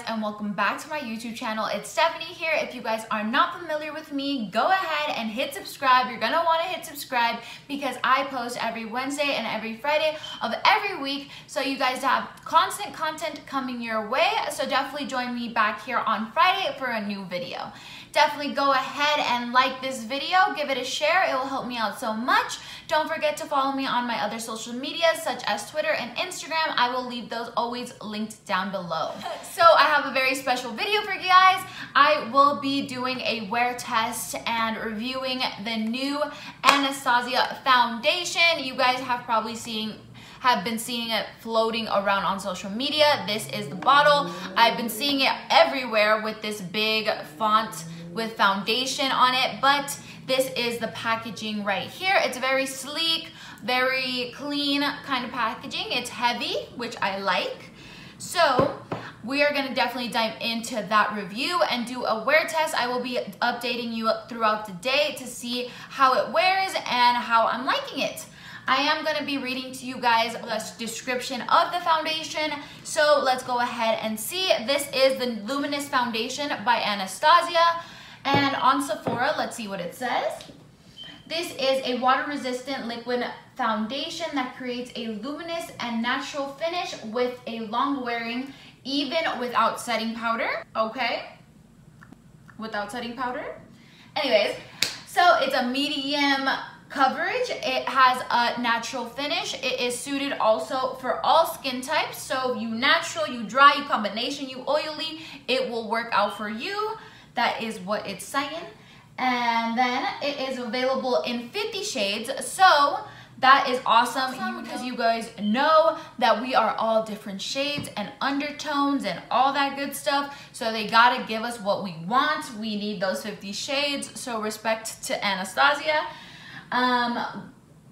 And welcome back to my YouTube channel. It's Stephanie here. If you guys are not familiar with me, go ahead and hit subscribe. You're gonna want to hit subscribe because I post every Wednesday and every Friday of every week, so you guys have constant content coming your way. So definitely join me back here on Friday for a new video. Definitely go ahead and like this video, give it a share. It will help me out so much. Don't forget to follow me on my other social medias such as Twitter and Instagram. I will leave those always linked down below. So I have a very special video for you guys. I will be doing a wear test and reviewing the new Anastasia-Foundation. You guys have probably been seeing it floating around on social media. This is the bottle. I've been seeing it everywhere with this big font with foundation on it, but this is the packaging right here. It's very sleek, very clean kind of packaging. It's heavy, which I like. So we are gonna definitely dive into that review and do a wear test. I will be updating you throughout the day to see how it wears and how I'm liking it. I am gonna be reading to you guys the description of the foundation. So let's go ahead and see. This is the Luminous-Foundation by Anastasia. And on Sephora, let's see what it says. This is a water-resistant liquid foundation that creates a luminous and natural finish with a long-wearing, even without setting powder. Okay, without setting powder. Anyways, so it's a medium coverage. It has a natural finish. It is suited also for all skin types. So you natural, you dry, you combination, you oily, it will work out for you. That is what it's saying. And then it is available in 50 shades. So that is awesome because you guys know that we are all different shades and undertones and all that good stuff. So they gotta give us what we want. We need those 50 shades. So respect to Anastasia.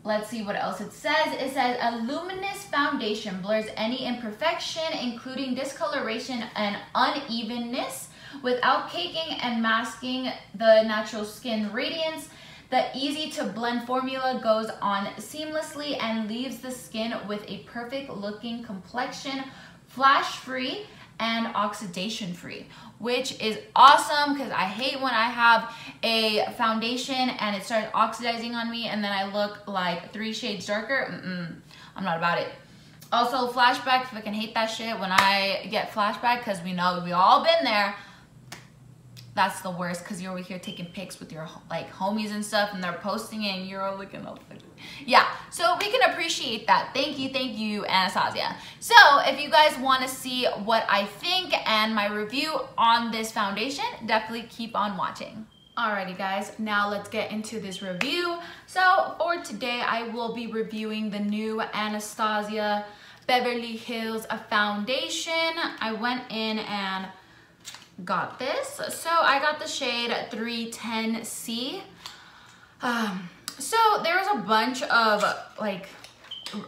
Let's see what else it says. It says a luminous foundation blurs any imperfection, including discoloration and unevenness, without caking and masking the natural skin radiance. The easy to blend formula goes on seamlessly and leaves the skin with a perfect looking complexion, flash free and oxidation free, which is awesome because I hate when I have a foundation and it starts oxidizing on me and then I look like 3 shades darker. I'm not about it. Also flashback, fucking hate that shit when I get flashback because we know we all been there. That's the worst because you're over here taking pics with your like homies and stuff and they're posting it and you're all looking up. Yeah, so we can appreciate that. Thank you, Anastasia. So if you guys want to see what I think and my review on this foundation, definitely keep on watching. Alrighty guys, now let's get into this review. So for today, I will be reviewing the new Anastasia-Beverly-Hills foundation. I went in and got this. So I got the shade 310C. So there was a bunch of like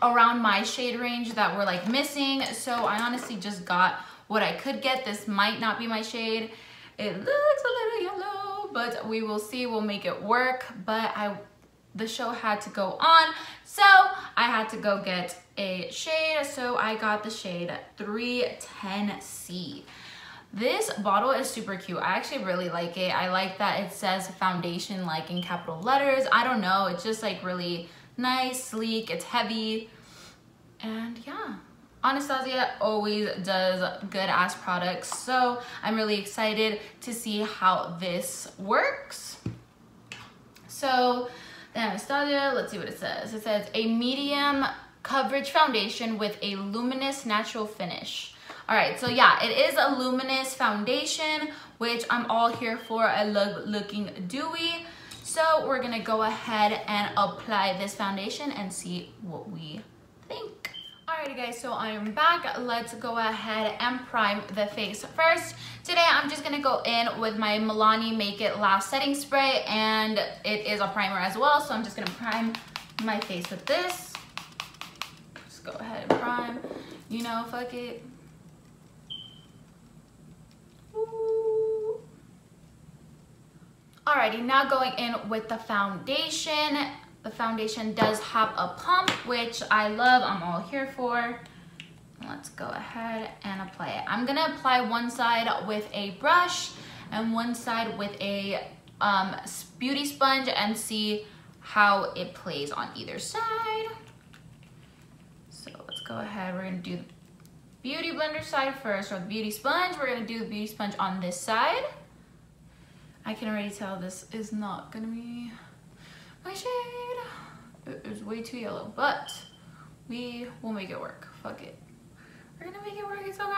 around my shade range that were like missing. So I honestly just got what I could get. This might not be my shade. It looks a little yellow, but we will see. We'll make it work. But the show had to go on, so I had to go get a shade. So I got the shade 310C. This bottle is super cute. I actually really like it. I like that it says foundation like in capital letters. I don't know, it's just like really nice, sleek, it's heavy. And yeah, Anastasia always does good ass products. So I'm really excited to see how this works. So the Anastasia, let's see what it says. It says a medium coverage foundation with a luminous natural finish. All right, so yeah, it is a luminous foundation, which I'm all here for. I love looking dewy. So we're gonna go ahead and apply this foundation and see what we think. Alrighty guys, so I'm back. Let's go ahead and prime the face first. Today I'm just gonna go in with my Milani Make It Last Setting Spray, and it is a primer as well, so I'm just gonna prime my face with this. Just go ahead and prime. You know, fuck it. Alrighty, now going in with the foundation. The foundation does have a pump, which I love, I'm all here for. Let's go ahead and apply it. I'm gonna apply one side with a brush and one side with a beauty sponge and see how it plays on either side. So let's go ahead, we're gonna do the beauty blender side first, or the beauty sponge. We're gonna do the beauty sponge on this side. I can already tell this is not gonna be my shade. It is way too yellow, but we will make it work. Fuck it. We're gonna make it work, it's okay.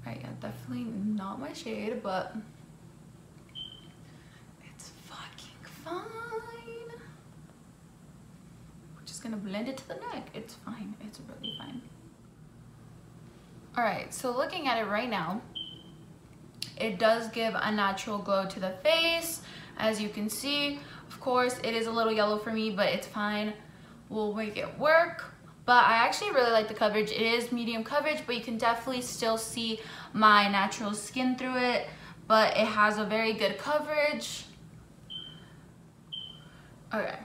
Alright, yeah, definitely not my shade, but it's fucking fine. We're just gonna blend it to the neck. It's fine, it's really fine. Alright, so looking at it right now, it does give a natural glow to the face, as you can see. Of course, it is a little yellow for me, but it's fine. We'll make it work. But I actually really like the coverage. It is medium coverage, but you can definitely still see my natural skin through it. But it has a very good coverage. Okay.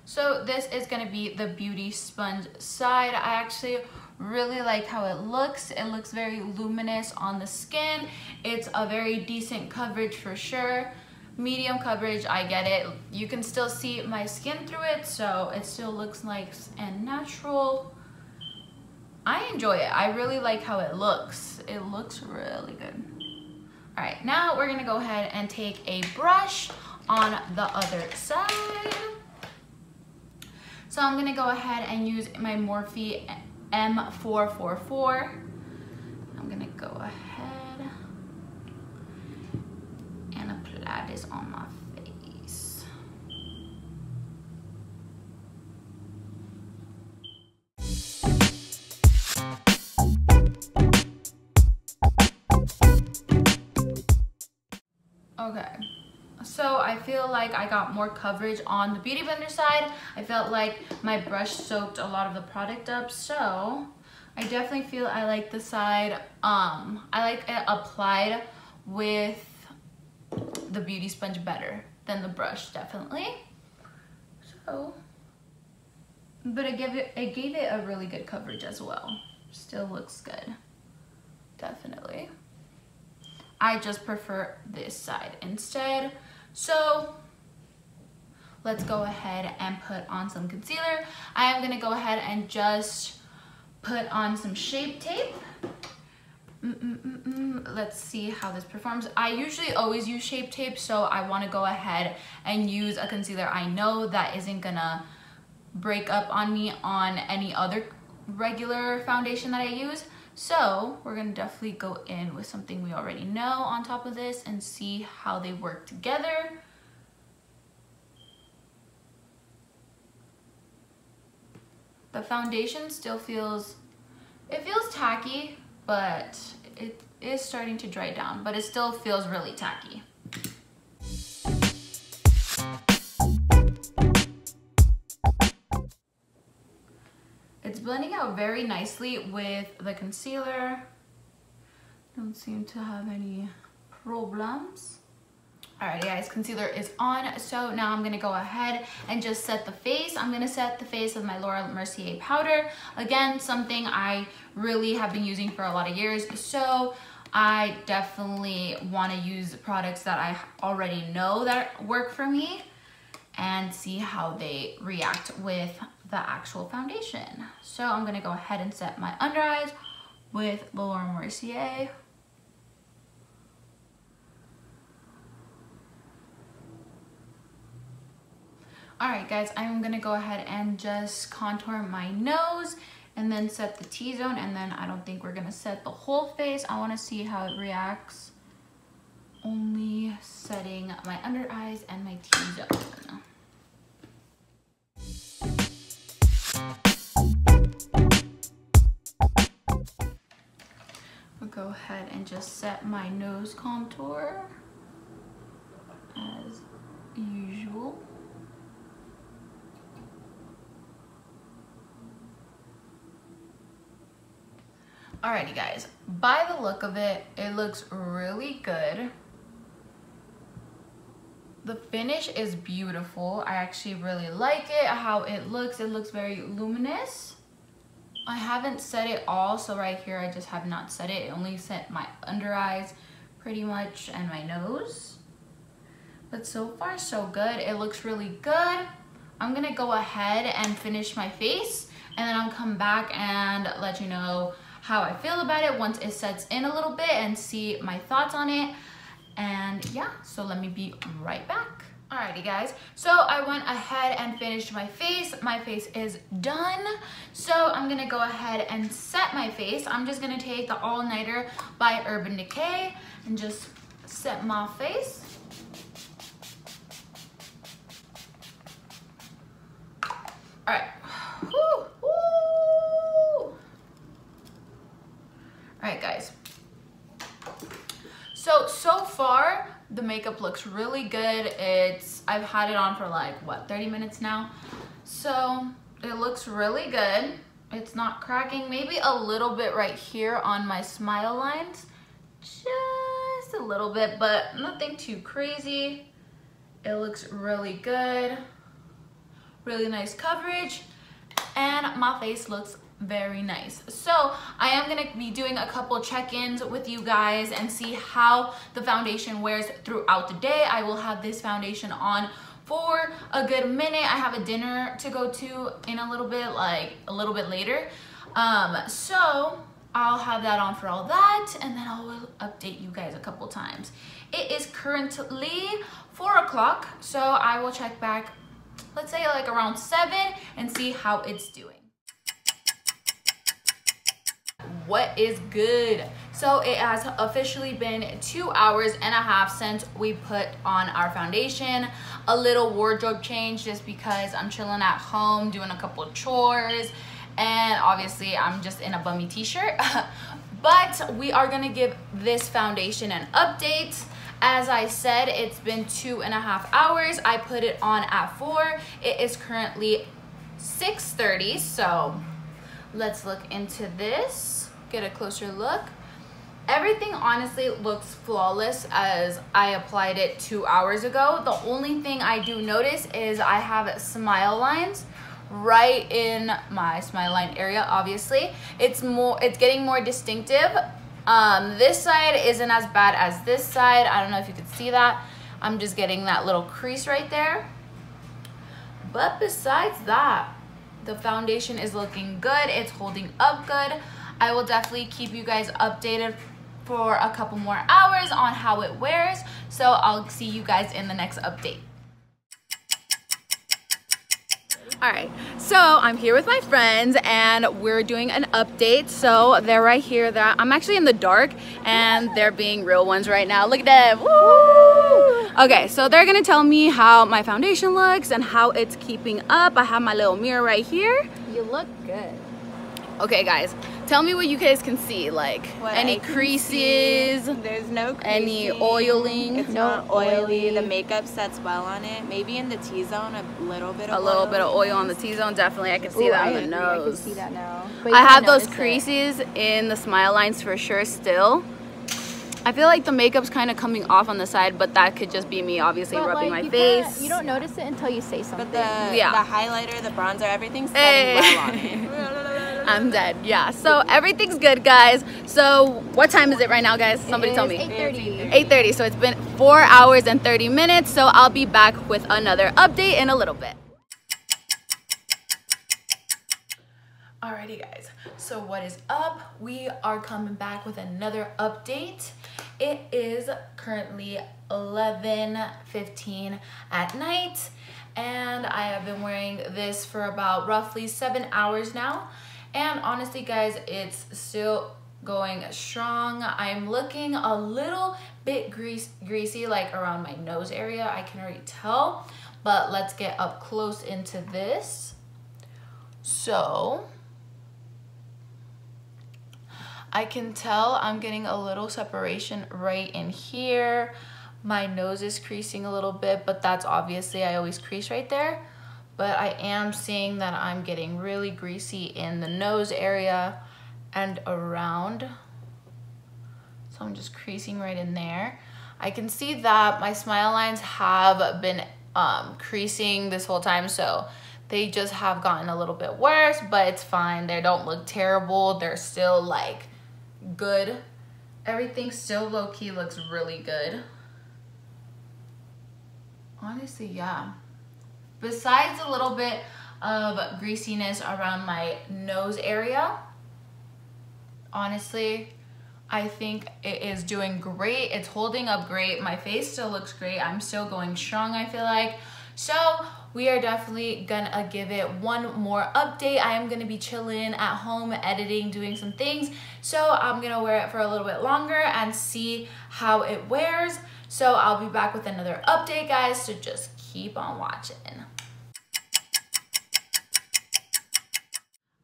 So this is gonna be the beauty sponge side. I actually really like how it looks. It looks very luminous on the skin. It's a very decent coverage for sure. Medium coverage, I get it. You can still see my skin through it, so it still looks nice and natural. I enjoy it. I really like how it looks. It looks really good. All right, now we're gonna go ahead and take a brush on the other side. So I'm gonna go ahead and use my Morphe M444. I'm gonna go ahead and apply this on my face. Okay. So I feel like I got more coverage on the beauty blender side. I felt like my brush soaked a lot of the product up, so I definitely feel I like the side, I like it applied with the beauty sponge better than the brush, definitely. So, but it gave it a really good coverage as well. Still looks good, definitely. I just prefer this side instead. So let's go ahead and put on some concealer. I am gonna go ahead and just put on some Shape Tape. Let's see how this performs. I usually always use Shape Tape, so I wanna go ahead and use a concealer I know that isn't gonna break up on me on any other regular foundation that I use. So we're gonna definitely go in with something we already know on top of this and see how they work together. The foundation still feels tacky, but it is starting to dry down, but it still feels really tacky. It's blending out very nicely with the concealer. Don't seem to have any problems. Alright guys, concealer is on, so now I'm gonna go ahead and just set the face. I'm gonna set the face with my Laura Mercier powder. Again, something I really have been using for a lot of years, so I definitely wanna use products that I already know that work for me and see how they react with the actual foundation. So I'm gonna go ahead and set my under eyes with Laura Mercier. Alright guys, I'm gonna go ahead and just contour my nose and then set the T-zone, and then I don't think we're gonna set the whole face. I wanna see how it reacts. Only setting my under eyes and my T-zone. I'll go ahead and just set my nose contour as usual. Alrighty guys, by the look of it, it looks really good. The finish is beautiful. I actually really like it, how it looks. It looks very luminous. I haven't set it all, so right here I just have not set it. It only set my under eyes pretty much and my nose. But so far so good. It looks really good. I'm gonna go ahead and finish my face, and then I'll come back and let you know how I feel about it once it sets in a little bit and see my thoughts on it. And yeah, so let me be right back. Alrighty guys, so I went ahead and finished my face. My face is done. So I'm gonna go ahead and set my face. I'm just gonna take the All Nighter by Urban Decay and just set my face. Alright. Alright guys. So far, the makeup looks really good. I've had it on for like, what, 30 minutes now? So it looks really good. It's not cracking. Maybe a little bit right here on my smile lines. Just a little bit, but nothing too crazy. It looks really good. Really nice coverage. And my face looks very nice. So I am gonna be doing a couple check-ins with you guys and see how the foundation wears throughout the day. I will have this foundation on for a good minute. I have a dinner to go to in a little bit, like a little bit later. So I'll have that on for all that, and then I will update you guys a couple times. It is currently 4 o'clock, so I will check back, let's say like around 7, and see how it's doing. What is good? So it has officially been 2.5 hours since we put on our foundation. A little wardrobe change just because I'm chilling at home doing a couple of chores, and obviously I'm just in a bummy t-shirt. But we are gonna give this foundation an update. As I said, it's been 2.5 hours. I put it on at 4. It is currently 6:30, so let's look into this. Get a closer look. Everything honestly looks flawless as I applied it 2 hours ago. The only thing I do notice is I have smile lines right in my smile line area. Obviously it's getting more distinctive. This side isn't as bad as this side. I don't know if you could see that. I'm just getting that little crease right there. But besides that, the foundation is looking good. It's holding up good. I will definitely keep you guys updated for a couple more hours on how it wears. So I'll see you guys in the next update. All right, so I'm here with my friends and we're doing an update. So they're right here. I'm actually in the dark and they're being real ones right now. Look at them. Woo! Okay, so they're gonna tell me how my foundation looks and how it's keeping up. I have my little mirror right here. You look good. Okay guys, tell me what you guys can see, like what any creases, there's no creasing, any oiling. It's not oily. The makeup sets well on it. Maybe in the T-zone a little bit of oil on the T-zone, definitely. I can see that on the nose. I can see that now. But I have those creases in the smile lines for sure still. I feel like the makeup's kind of coming off on the side, but that could just be me obviously rubbing my face. You don't notice it until you say something. But the highlighter, the bronzer, everything's setting well on it. I'm dead. Yeah, so everything's good, guys. So what time is it right now, guys? Somebody tell me. 8:30. 8:30. So it's been 4 hours and 30 minutes. So I'll be back with another update in a little bit. Alrighty guys, so what is up? We are coming back with another update. It is currently 11:15 at night and I have been wearing this for about roughly 7 hours now. And honestly guys, it's still going strong. I'm looking a little bit greasy like around my nose area, I can already tell, but let's get up close into this. So I can tell I'm getting a little separation right in here. My nose is creasing a little bit, but that's obviously, I always crease right there. But I am seeing that I'm getting really greasy in the nose area and around. So I'm just creasing right in there. I can see that my smile lines have been creasing this whole time, so they just have gotten a little bit worse, but it's fine. They don't look terrible. They're still like good. Everything still low-key looks really good. Honestly, yeah. Besides a little bit of greasiness around my nose area, honestly, I think it is doing great. It's holding up great. My face still looks great. I'm still going strong, I feel like. So we are definitely gonna give it one more update. I am gonna be chilling at home, editing, doing some things. So I'm gonna wear it for a little bit longer and see how it wears. So I'll be back with another update, guys, so just keep on watching.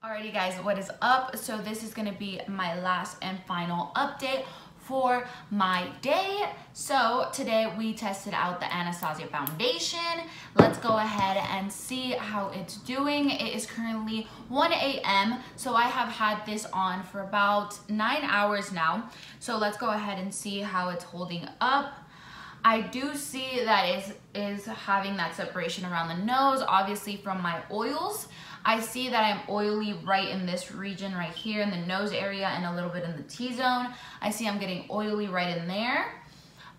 Alrighty guys, what is up? So this is gonna be my last and final update for my day. So today we tested out the Anastasia-Foundation. Let's go ahead and see how it's doing. It is currently 1 a.m. So I have had this on for about 9 hours now. So let's go ahead and see how it's holding up. I do see that it is having that separation around the nose, obviously from my oils. I see that I'm oily right in this region right here in the nose area and a little bit in the T-zone. I see I'm getting oily right in there.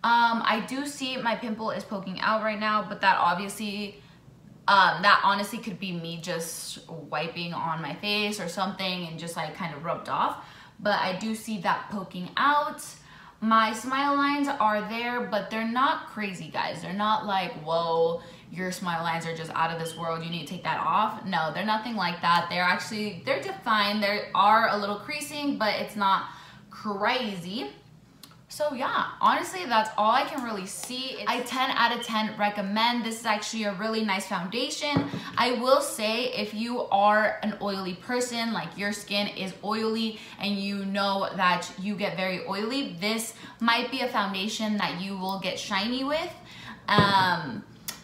I do see my pimple is poking out right now, but that obviously, that honestly could be me just wiping on my face or something and just like kind of rubbed off. But I do see that poking out. My smile lines are there, but they're not crazy, guys. They're not like, whoa, your smile lines are just out of this world, you need to take that off. No, they're nothing like that. They're defined. They are a little creasing, but it's not crazy. So yeah, honestly, that's all I can really see. I 10 out of 10 recommend. This is actually a really nice foundation. I will say, if you are an oily person, like your skin is oily and you know that you get very oily, this might be a foundation that you will get shiny with.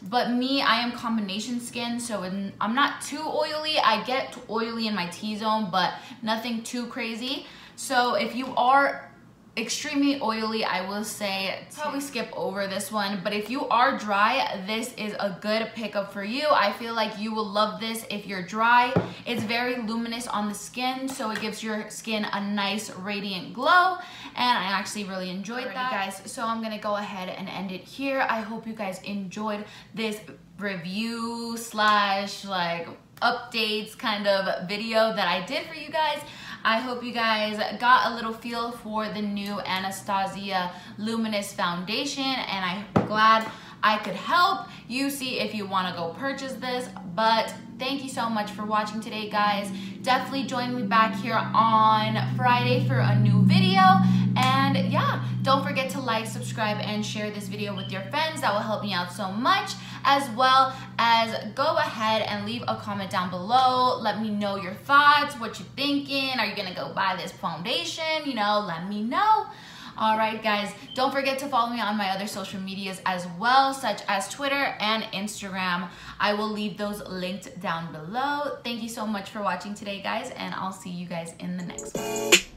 But me, I am combination skin, so I'm not too oily. I get oily in my T-zone, but nothing too crazy. So if you are extremely oily, I will say probably skip over this one. But if you are dry, this is a good pickup for you. I feel like you will love this if you're dry. It's very luminous on the skin, so it gives your skin a nice radiant glow, and I actually really enjoyed that, guys. So I'm gonna go ahead and end it here. I hope you guys enjoyed this review slash like updates kind of video that I did for you guys. I hope you guys got a little feel for the new Anastasia Luminous Foundation, and I'm glad I could help you see if you want to go purchase this. But thank you so much for watching today, guys. Definitely join me back here on Friday for a new video. And yeah, don't forget to like, subscribe, and share this video with your friends. That will help me out so much. As well as go ahead and leave a comment down below. Let me know your thoughts, what you're thinking. Are you gonna go buy this foundation? You know, let me know. All right, guys, don't forget to follow me on my other social medias as well, such as Twitter and Instagram. I will leave those linked down below. Thank you so much for watching today, guys, and I'll see you guys in the next one.